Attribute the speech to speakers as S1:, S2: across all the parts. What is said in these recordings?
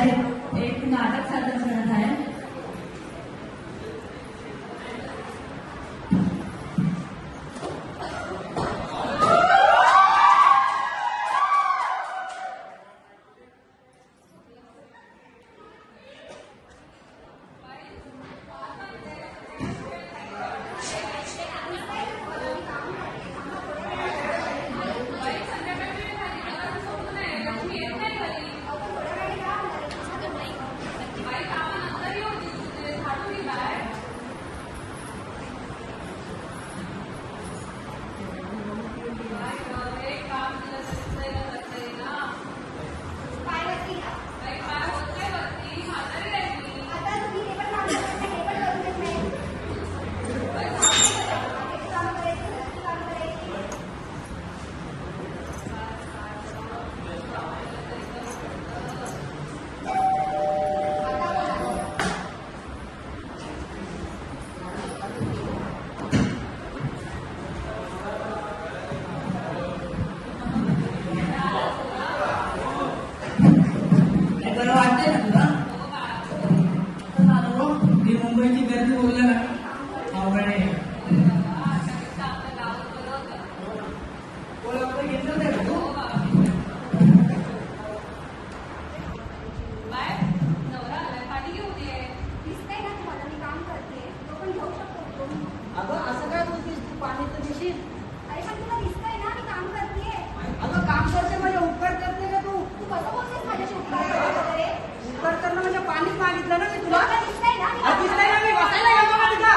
S1: एक नाटक सादर करत आहे. मुंबईची गर्दी बोलला ना अवघड आहे. घेतलं नाही तू
S2: नवरा आलाय, पाणी घेऊन ये. दिसतंय ना तुम्हाला मी काम करते, तो पण घेऊ शकतो.
S3: अगं असं काय बोलतीस तू? पाणी तर देशील.
S2: अरे पण तुला दिसतंय ना मी काम करते.
S3: अगं काम करते म्हणजे उपकार करते का तू?
S2: तू कसं बोलतेस माझ्याशी उपकार वगैरे?
S3: उपकार करणं म्हणजे पाणीच मागितलं ना मी तुला.
S2: तुला दिसतंय ना मी काम
S3: दिसतंय ना मी बसायला गेलो ना तिथं.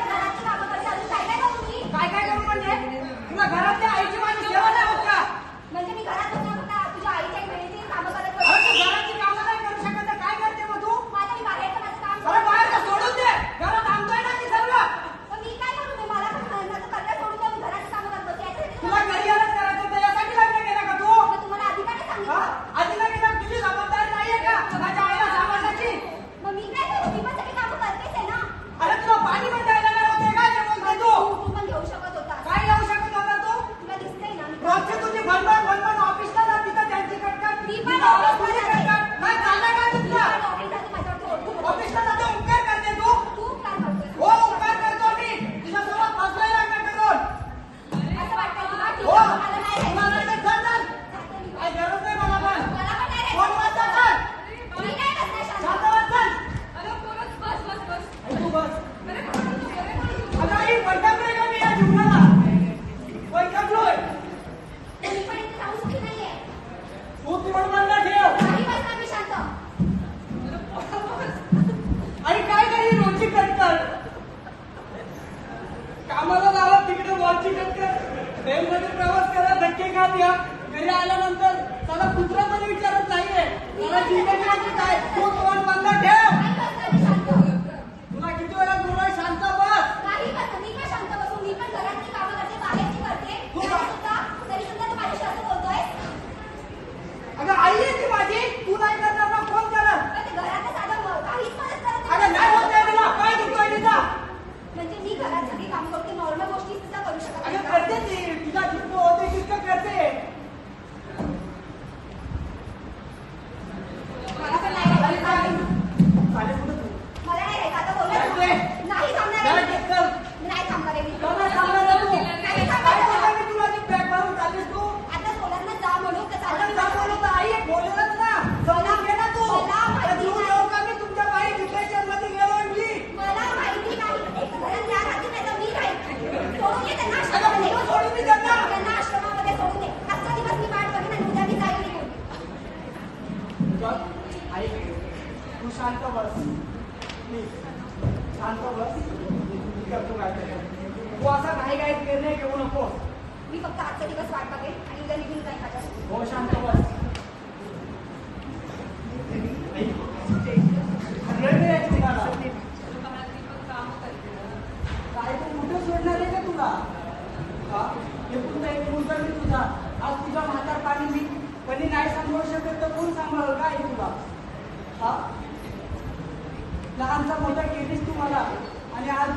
S2: घराची कामं करते, अजून काय काय करू मी?
S3: काय काय करू म्हणजे? तुला घरातल्या आईची माझी सेवा नाही होत का?
S2: म्हणजे मी घरात बसून फक्त तुझ्या आईच्या बहिणीची कामं करत
S3: अरे तू
S2: बसते.
S3: घराची कामं नाही करू शकत तर काय करते मग तू?
S2: माझं मी बाहेरचं माझं काम
S3: अरे
S2: करते.
S3: बाहेर का सोडून दे. घरात आणतोय ना मी सर्व.
S2: पण मी काय करू? मी मला पण माझं करिअर सोडून जाऊन घराची कामं करत बसते. याच्यासाठी
S3: तुला करिअरच करायचं होतं यासाठी लग्न केलं का तू?
S2: मग तुम्हाला आधी काय
S3: हा?
S2: सांगितलं?
S3: आधी नाही केलं तुझी जबाबदारी नाहीये का माझ्या आईला सांभाळण्याची?
S2: मग मी काय करू? मी पण सगळी कामं करतेच आहे ना.
S3: अरे तुला पाणी पण द्यायला नाही होते काय जे बोलते तू?
S2: तू पण घेऊ शकत होता.
S3: काय येऊ शकत होता तू?
S2: तुला दिसतंय ना मी
S3: रोजची तुझी भणभण ऑफिसला जा तिथं त्यांची कटकट
S2: मी पण
S3: तुझी
S2: ऑफिसला
S3: तुझी
S2: जाते.
S3: कटकट. काय चाललंय काय तुझं?
S2: माझ्यावरती ओरडू नको.
S3: ऑफिसला जाते उपकार करते तू?
S2: तू काय करतोय?
S3: हो उपकार करतो मी तुझ्यासोबत बसलोय लग्न करून.
S2: असं वाटतंय तुला? ठीक
S3: हो
S2: आहे, मला नाही
S3: तुला
S2: राहायचं.
S3: नाही तर चल चल.
S2: जाते मी.
S3: काय गरज नाही मला पण.
S2: मला पण नाही
S3: कोण
S2: राहायचं.
S3: वाजता चल.
S2: मी नाही बसणार शांत.
S3: शांत बस चल.
S2: बस.
S3: आई तू बस.
S2: अरे कोणी
S3: अगं आई वैतागलोय का मी या जीवनाला? वैतागलोय.
S2: पण इथे राहू शकत नाहीये.
S3: तू तिकडून मला ठेव.
S2: नाही बसणार मी शांत.
S3: आई काय काही रोजची कटकट कामाला जावा तिकडे वॉचची कटकट ट्रेनमध्ये प्रवास करा धक्के खात या घरी आल्यानंतर त्याला कुत्रा पण विचारत नाहीये मला जिंदगी म्हणजे काय तू तोंड बंद ठेव.
S2: नाही बसणार मी शांत.
S3: तुला किती वेळा बोलाय शांत बस.
S2: नाही बसणार. मी काय शांत बसू? मी पण घरातली कामं करते, बाहेरची करते. तरी सुद्धा तू माझ्याशी असं बोलतोय?
S3: अगं आई आहे ती माझी तू नाही करणार ना कोण करणार?
S2: पण ते घरातलं साधं काहीच मदत करत
S3: अगं नाही होत आहे तुला काय दुखतोय तिचा?
S2: म्हणजे मी घरात सगळी काम करते, नॉर्मल गोष्टी सुद्धा करू शकत
S3: अगं
S2: नाही.
S3: करते ती तुझा जितकं होते तितकं करते.
S2: मला पण नाही राहायचं.
S3: चालेल कुठं तू?
S2: मला नाही राहायचं. आता
S3: काय
S2: बोलू
S3: रे?
S2: नाही थांबणार
S3: चल,
S2: आहे मी.
S3: चल.
S2: नाही थांबणार आहे मी.
S3: चल, थांबणार आहे तू.
S2: नाही
S3: काय
S2: थांबणार
S3: बोलला
S2: आहे.
S3: मी तुला ती बॅग मारून चाललीस तू?
S2: आता सोलार ना जा म्हणून तर
S3: आता
S2: चाललं.
S3: जा बोलू तर आई बोलेलच ना. समजून घे ना तू.
S2: मला माहिती
S3: आता जीव
S2: नाही.
S3: देऊ का मी तुमच्या बाई डिप्रेशनमध्ये गेलोय मी.
S2: मला माहिती नाही. एक घरात या राहते नाही तर मी राहील. सोडून दे त्यांना
S3: अगं
S2: आश्रमामध्ये.
S3: कुठं सोडून दे त्यांना?
S2: त्यांना आश्रमामध्ये सोडून दे. आजचा दिवस मी वाट बघेन आणि उद्या मी जाईल निघून.
S3: बघ, आई तू शांत बस प्लीज शांत बस मी करतो काय ते. तू असा नाही काय निर्णय घेऊ नको.
S2: मी फक्त आजचा दिवस वाट बघेन आणि उद्या निघून जाईल माझ्यासोबत.
S3: हो शांत बस. आई, रडू आहे तुम्हाला. काय तू कुठं सोडणार आहे का तुला? हा? हे पुन्हा एक मुलगा मी तुझा आज तुझ्या म्हातारपणी मी पणी नाही सांभाळू शकत तर कोण सांभाळल का आई तुला? हा लहानचा मोठा केलीस तू मला आणि आज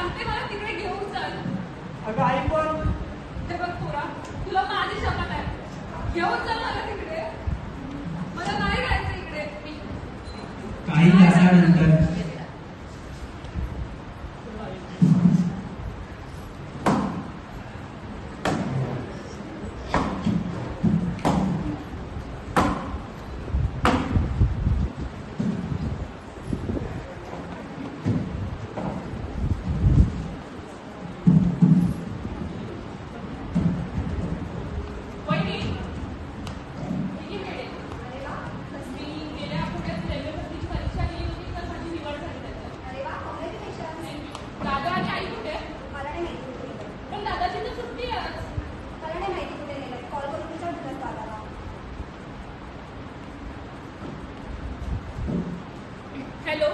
S4: सांगते मला तिकडे घेऊन चल.
S3: अगं आई पण
S4: हे बघ पोरा, तुला माझी शपथ आहे. घेऊन चल मला तिकडे. मला नाही राहायचं इकडे.
S1: काही तासानंतर
S4: वहिनी, किती वेळ आहे?
S2: अरे वा,
S4: मी गेल्या आठवड्यात रेल्वे भरतीची परीक्षा दिली होती तर माझी निवड झाली त्याच्यात.
S2: अरे वा, कॉंग्रॅच्युलेशन.
S4: दादा आणि आई कुठे?
S2: मला नाही माहिती कुठे नेलं.
S4: पण दादाची तर सुट्टी आहे आज.
S2: मला नाही माहिती कुठे नेलं. कॉल करून विचार तुझ्याच दादाला.
S4: हॅलो,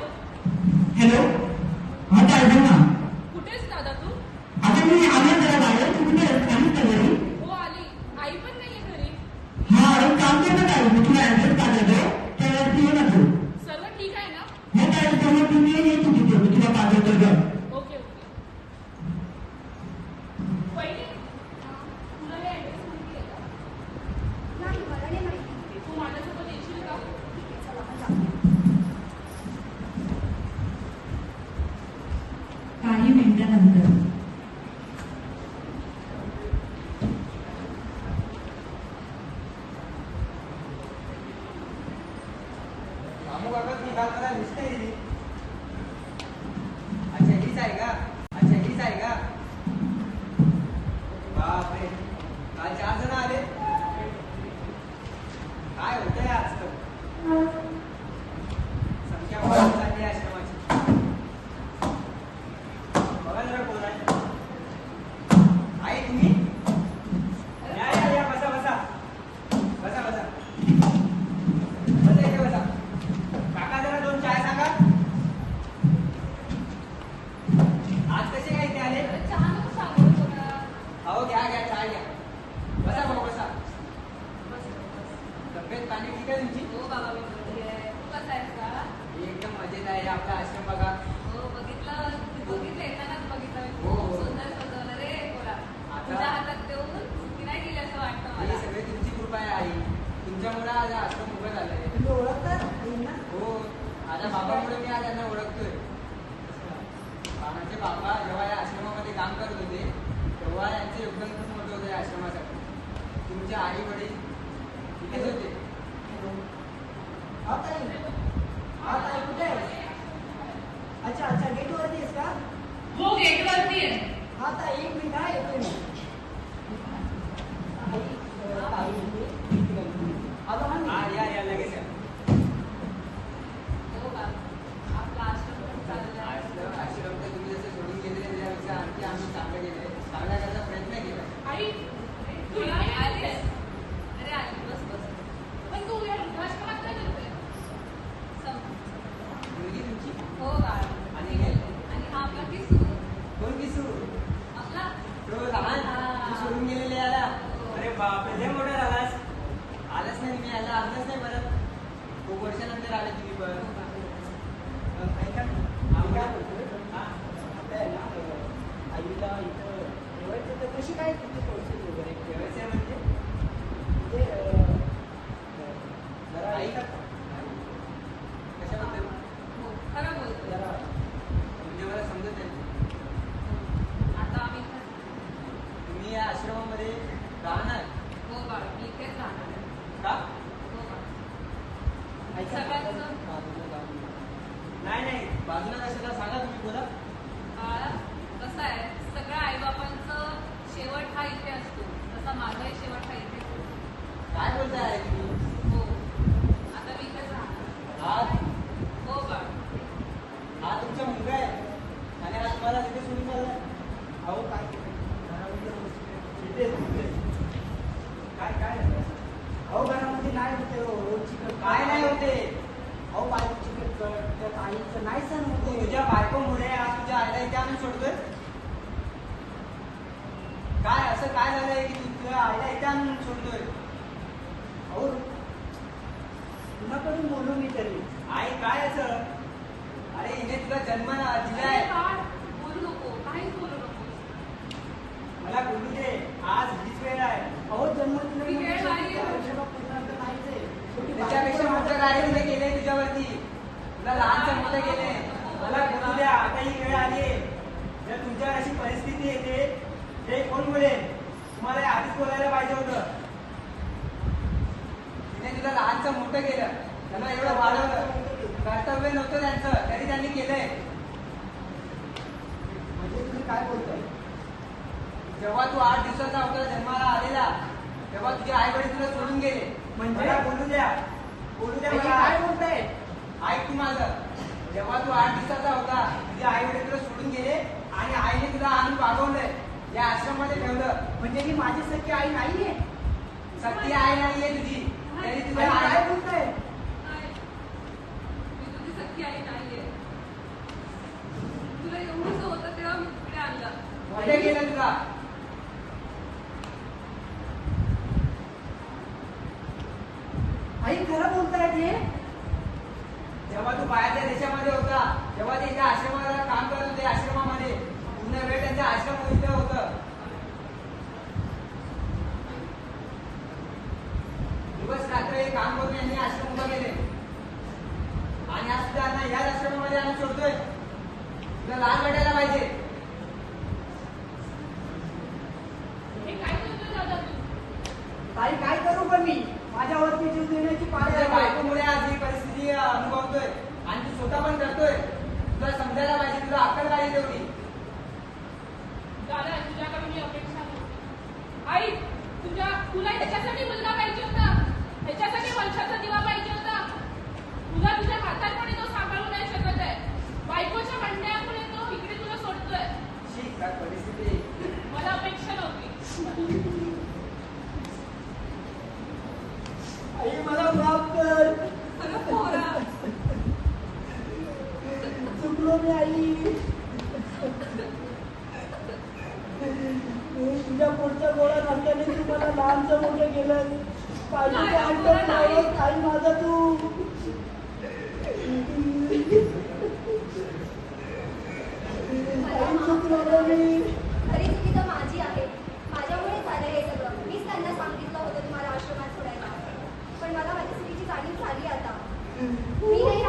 S5: हॅलो हा काय बोल ना
S4: कुठेस दादा तू?
S5: आता मी आलो जरा बाहेर तू कुठे आहेस? आलीस का घरी?
S4: हो आली. आई पण नाहीये घरी.
S5: हा एक काम कर ना काय मी तुला ऍड्रेस पाठवतो त्यावरती ये ना तू
S4: सर्व ठीक आहे ना?
S5: हे काय तेव्हा तू ये तू तिथे मी तुला पाठवतो ग
S4: ओके ओके. वहिनी, तुला हे ऍड्रेस माहिती आहे का?
S2: नाही, मला नाही माहिती.
S4: तू माझ्यासोबत येशील का?
S2: ठीक आहे, चला आपण जाऊया.
S1: काही मिनिटानंतर
S3: रामू काका निघाल मला दिसते अच्छा हीच आहे का अच्छा हीच आहे का बापरे काल 4 जण आले काय होतंय आज तर संख्या वाढत चालली आहे आश्रमाची बघा जरा कोण आहे आई तुम्ही या या या बसा बसा बसा बसा बसा इथे बसा काका जरा 2 चाय सांगा आज कसे काय इथे आले
S4: चहा नको सांगू तुला.
S3: अहो घ्या घ्या चाय घ्या बसा भाऊ बसा तब्येत पाणी ठीक आहे तुमची
S4: हो बाबा, मी बरी आहे. तू कसा आहेस का?
S3: एकदम मजेत आहे आपला आश्रम बघा
S4: हो, बघितलं येतानाच बघितलं.
S3: हो,
S4: खूप
S3: हो.
S4: सुंदर सजवलं रे पोरा.
S3: आता-
S4: तुझ्या हातात देऊन ती नाही गेली असं वाटतं
S3: ही
S4: मला.
S3: सगळी तुमची कृपा आहे आई तुमच्यामुळे आज आश्रम उभं झालंय
S6: तुम्ही ओळखतात आईंना?
S3: हो माझ्या बाबामुळे मी आज यांना ओळखतोय माझे बाबा जेव्हा या आश्रमामध्ये काम करत होते तेव्हा यांचं योगदान खूप मोठं होतं या आश्रमासाठी तुमचे आई वडील तिथेच होते
S6: हा ताई हा ताई कुठे आहेस? अच्छा अच्छा गेटवरती आहेस का?
S4: हो, गेटवरती आहे.
S6: हा ताई एक मिनिट हा येतोय मी ताई, आलो हा मी.
S3: हा या लगेच या
S4: हो बाबा, आपला आश्रम पण चाललेला आहे.
S3: आश्रम तर तुम्ही जसं सोडून गेले त्यापेक्षा आणखी आम्ही चांगलं गेले चांगला करायचा प्रयत्न केला
S4: आई, तू नाही आलीस? अरे आली, बस बस. पण तू या वृद्धाश्रमात काय करते?
S3: मुलगी तुमची
S4: हो बाळा. आणि हा आपला किसू.
S3: कोण किसू
S4: आपला
S3: तो लहान तू सोडून गेलेले आला अरे बापरे लय मोठा झालास आलाच नाही मी आला आलाच नाही परत खूप वर्षानंतर आले तुम्ही परत
S6: ऐका ना, मी काय बोलतोय? आपल्या आहे ना, आईला इथं ठेवायचं तर कशी काय तुमची प्रोसेस वगैरे
S3: ठेवायचं म्हणजे
S6: म्हणजे जरा
S3: आई का कशाबद्दल
S4: हो, खरं बोलतोय.
S6: जरा
S3: म्हणजे मला समजत नाही
S4: आता आम्ही
S3: तुम्ही या आश्रमामध्ये राहणार
S4: हो बाळा, मी इथेच राहणार आहे.
S3: का
S4: हो बाळा.
S6: ऐका ना,
S4: सगळ्यांचं-
S6: आपण बाजूला जाऊन येऊ.
S3: नाही बाजूला कशाला सांगा तुम्ही बोला
S4: बाळा, कसं आहे, सगळ्या आईबापांचं शेवट हा इथे असतो, तसा माझाही शेवट हा इथेच होतो.
S3: काय बोलताय तुम्ही
S4: हो, आता मी इथेच राहणार.
S3: हा
S4: हो बाळा.
S3: हा तुमचा मुलगा आहे आणि आज तुम्हाला तिथे सोडून चाललाय
S6: अहो काय
S3: काय काय झालं?
S6: अहो घरामध्ये नाही होते हो, रोजची
S3: काय नाही होते
S6: अहो बायकोची कटकट त्या ताईचं नाही सण
S3: तू
S6: होते
S3: तुझ्या बायकोमुळे आज तुझ्या आईला इथे आणून सोडतोय काय असं काय झालंय की तू तुझ्या आईला इथे आणून सोडतोय
S6: अहो कुणाकडून बोलू मी तरी
S3: आई काय असं अरे हिने तुला जन्म दिलाय
S4: अरे बाळ, बोलू नको.
S3: ते कोण बोलेल? तुम्हाला हे आधीच बोलायला पाहिजे होतं. तिने तुला लहानचं मोठं केलं, त्यांना एवढं वाढवलं. कर्तव्य नव्हतं त्यांचं, तरी त्यांनी केलंय.
S6: म्हणजे तुम्ही काय बोलताय?
S3: जेव्हा तू 8 दिवसाचा होता जन्माला आलेला, तेव्हा तुझे आई वडील तुला सोडून गेले.
S6: म्हणजे?
S3: मला बोलू द्या
S6: हे
S3: मला.
S6: काय बोलताय?
S3: ऐक तू माझं. जेव्हा तू 8 दिवसाचा होता, तुझे आई वडील तुला सोडून गेले आणि आईने तुला आणून वागवलंय, या आश्रमामध्ये ठेवलं.
S6: म्हणजे ही माझी सख्खी आई नाहीये?
S3: सत्य आई नाहीये तुझी, तरी तुझ्या
S6: आई काय
S3: आई
S6: बोलताय?
S4: नाही, मी तुझी सख्खी आई नाहीये. तुला एवढंच होतं तेव्हा मी तिकडे आणलं.
S3: कुठे गेलं तुला?
S6: आई खरं बोलताय ते?
S3: जेव्हा तू बाहेरच्या देशामध्ये होता, तेव्हा ते इथे आश्रमाला काम करत होते. आश्रमामध्ये पूर्ण वेळ त्यांच्या आश्रम इथं होतं. दिवस रात्र हे काम करून यांनी आश्रम उभा केले आणि आज सुद्धा यांना याच आश्रमामध्ये आणून सोडतोय. तुला लाज वाटायला पाहिजे.
S4: हे काय करतोय दादा तू?
S6: ताई काय करू पण मी? माझ्यावरती जीव देण्याची पाळी
S3: तुझ्या
S6: आहे.
S3: बायकोमुळे आज ही परिस्थिती अनुभवतोय आणि तू स्वतः पण करतोय. तुला समजायला पाहिजे, तुला अक्कल पाहिजे तेवढी.
S4: दादा तुझ्याकडून ही अपेक्षा नव्हती. आई तुला ह्याच्यासाठी मुलगा पाहिजे होता, ह्याच्यासाठी वंशाचा दिवा पाहिजे होता. तुला तुझ्या हातांमध्ये तो सांभाळू नाही शकत आहे. बायकोच्या म्हणण्यामुळे तो इकडे तुला सोडतोय.
S3: शी, काय परिस्थिती.
S4: मला अपेक्षा नव्हती.
S6: आई मला माफ कर.
S4: अगं पोरा,
S6: चुकलो मी आई. तुझ्या पुढच्या गोळा नसल्याने तू मला लहानचं मोठं केलं. पाहिजे ते
S4: नाही,
S6: अंतर
S4: नाही.
S6: लावत आई माझा तू. आई चुकलो रे मी.
S2: खरी चुकी तर माझी आहे. माझ्यामुळे झालं हे सगळं. मीच त्यांना सांगितलं होतं तुम्हाला आश्रमात सोडायला. पण मला माझ्या चुकीची जाणीव झाली आता. मी हे